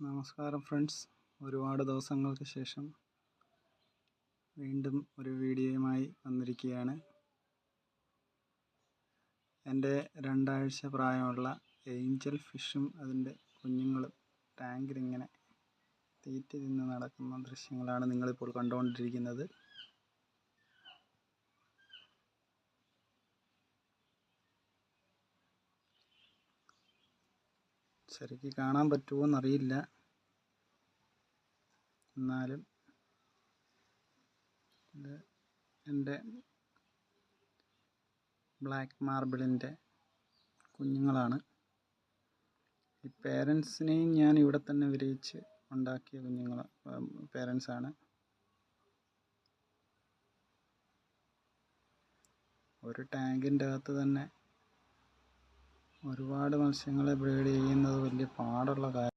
നമസ്കാരം ഫ്രണ്ട്സ്, ഒരുപാട് ദിവസങ്ങൾക്ക് ശേഷം വീണ്ടും ഒരു വീഡിയോയുമായി വന്നിരിക്കുകയാണ്. എൻ്റെ 2 ആഴ്ച പ്രായമുള്ള ഏഞ്ചൽ ഫിഷും അതിൻ്റെ കുഞ്ഞുങ്ങളും ടാങ്കിലിങ്ങനെ തീറ്റ തിന്ന് നടക്കുന്ന ദൃശ്യങ്ങളാണ് നിങ്ങളിപ്പോൾ കണ്ടുകൊണ്ടിരിക്കുന്നത്. ശരിക്ക് കാണാൻ പറ്റുമോ എന്നറിയില്ല, എന്നാലും ഇത് എൻ്റെ ബ്ലാക്ക് മാർബിളിൻ്റെ കുഞ്ഞുങ്ങളാണ്. ഈ പേരൻസിനെയും ഞാൻ ഇവിടെ തന്നെ വിരിയിച്ച് ഉണ്ടാക്കിയ പേരൻസാണ്. ഒരു ടാങ്കിൻ്റെ അകത്ത് തന്നെ ഒരുപാട് മത്സ്യങ്ങളെ ബ്രീഡ് ചെയ്യുന്നത് വലിയ പാടുള്ള കാര്യം.